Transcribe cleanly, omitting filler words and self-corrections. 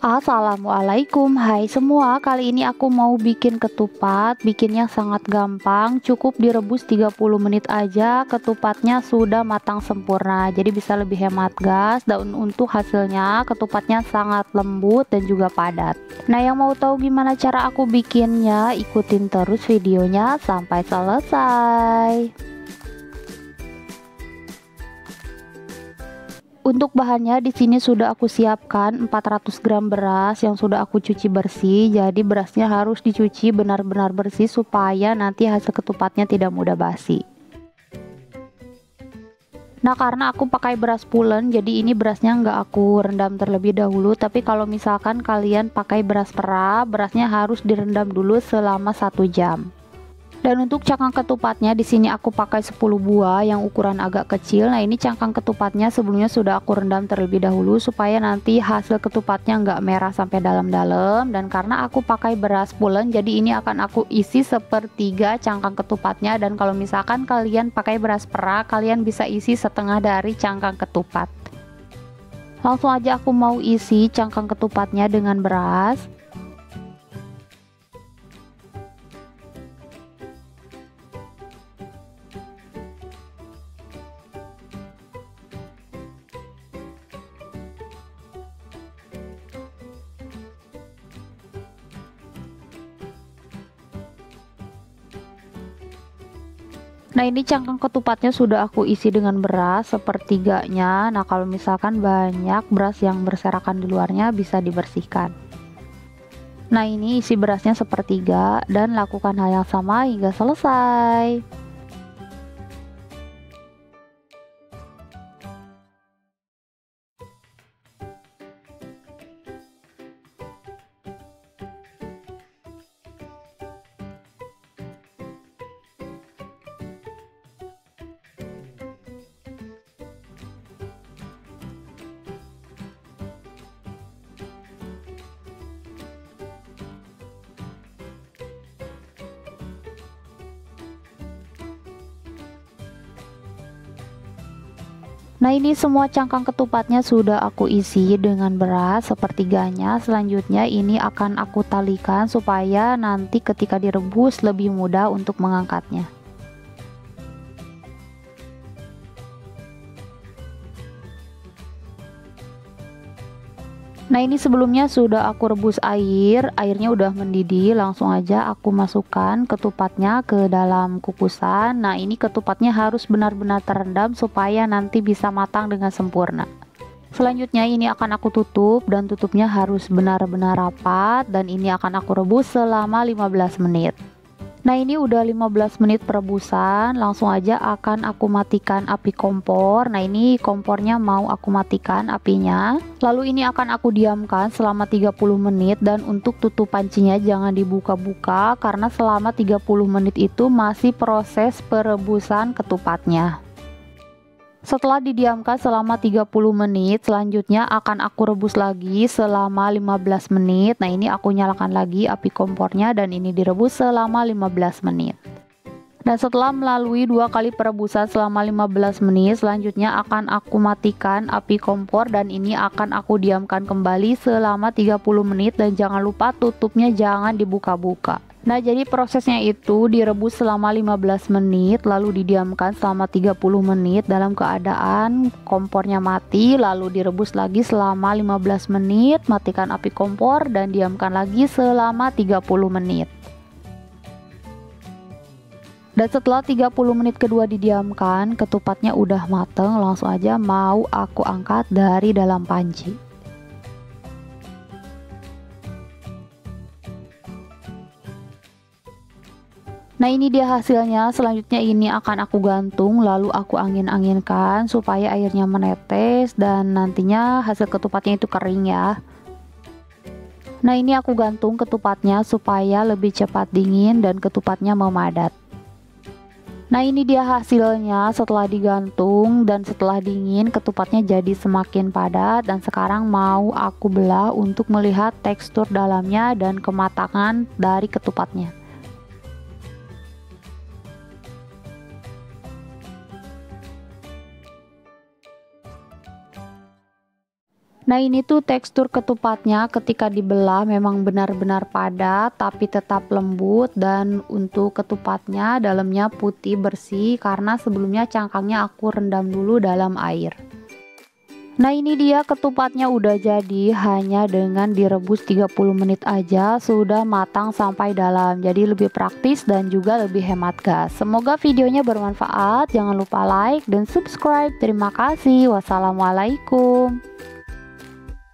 Assalamualaikum, hai semua. Kali ini aku mau bikin ketupat. Bikinnya sangat gampang, cukup direbus 30 menit aja. Ketupatnya sudah matang sempurna, jadi bisa lebih hemat gas. Dan untuk hasilnya, ketupatnya sangat lembut dan juga padat. Nah, yang mau tahu gimana cara aku bikinnya, ikutin terus videonya sampai selesai. Untuk bahannya di sini sudah aku siapkan 400 gram beras yang sudah aku cuci bersih. Jadi berasnya harus dicuci benar-benar bersih supaya nanti hasil ketupatnya tidak mudah basi. Nah, karena aku pakai beras pulen, jadi ini berasnya nggak aku rendam terlebih dahulu. Tapi kalau misalkan kalian pakai beras pera, berasnya harus direndam dulu selama 1 jam. Dan untuk cangkang ketupatnya di sini aku pakai 10 buah yang ukuran agak kecil. Nah, ini cangkang ketupatnya sebelumnya sudah aku rendam terlebih dahulu supaya nanti hasil ketupatnya nggak merah sampai dalam-dalam. Dan karena aku pakai beras pulen, jadi ini akan aku isi sepertiga cangkang ketupatnya. Dan kalau misalkan kalian pakai beras pera, kalian bisa isi setengah dari cangkang ketupat. Langsung aja aku mau isi cangkang ketupatnya dengan beras. Nah, ini cangkang ketupatnya sudah aku isi dengan beras sepertiganya. Nah, kalau misalkan banyak beras yang berserakan di luarnya bisa dibersihkan. Nah, ini isi berasnya sepertiga dan lakukan hal yang sama hingga selesai. Nah, ini semua cangkang ketupatnya sudah aku isi dengan beras sepertiganya. Selanjutnya ini akan aku talikan supaya nanti ketika direbus lebih mudah untuk mengangkatnya. Nah, ini sebelumnya sudah aku rebus airnya udah mendidih. Langsung aja aku masukkan ketupatnya ke dalam kukusan. Nah, ini ketupatnya harus benar-benar terendam supaya nanti bisa matang dengan sempurna. Selanjutnya ini akan aku tutup dan tutupnya harus benar-benar rapat dan ini akan aku rebus selama 15 menit. Nah, ini udah 15 menit perebusan, langsung aja akan aku matikan api kompor. Nah, ini kompornya mau aku matikan apinya. Lalu ini akan aku diamkan selama 30 menit dan untuk tutup pancinya jangan dibuka-buka karena selama 30 menit itu masih proses perebusan ketupatnya. Setelah didiamkan selama 30 menit, selanjutnya akan aku rebus lagi selama 15 menit. Nah, ini aku nyalakan lagi api kompornya dan ini direbus selama 15 menit. Dan setelah melalui 2 kali perebusan selama 15 menit, selanjutnya akan aku matikan api kompor dan ini akan aku diamkan kembali selama 30 menit dan jangan lupa tutupnya jangan dibuka-buka. Nah, jadi prosesnya itu direbus selama 15 menit lalu didiamkan selama 30 menit dalam keadaan kompornya mati, lalu direbus lagi selama 15 menit, matikan api kompor dan diamkan lagi selama 30 menit. Dan setelah 30 menit kedua didiamkan, ketupatnya udah mateng, langsung aja mau aku angkat dari dalam panci. Nah, ini dia hasilnya. Selanjutnya ini akan aku gantung lalu aku angin-anginkan supaya airnya menetes dan nantinya hasil ketupatnya itu kering ya. Nah, ini aku gantung ketupatnya supaya lebih cepat dingin dan ketupatnya memadat. Nah, ini dia hasilnya setelah digantung dan setelah dingin ketupatnya jadi semakin padat dan sekarang mau aku belah untuk melihat tekstur dalamnya dan kematangan dari ketupatnya. Nah ini tuh tekstur ketupatnya ketika dibelah memang benar-benar padat tapi tetap lembut, dan untuk ketupatnya dalamnya putih bersih karena sebelumnya cangkangnya aku rendam dulu dalam air. Nah ini dia ketupatnya udah jadi, hanya dengan direbus 30 menit aja sudah matang sampai dalam. Jadi lebih praktis dan juga lebih hemat gas. Semoga videonya bermanfaat, jangan lupa like dan subscribe. Terima kasih, wassalamualaikum.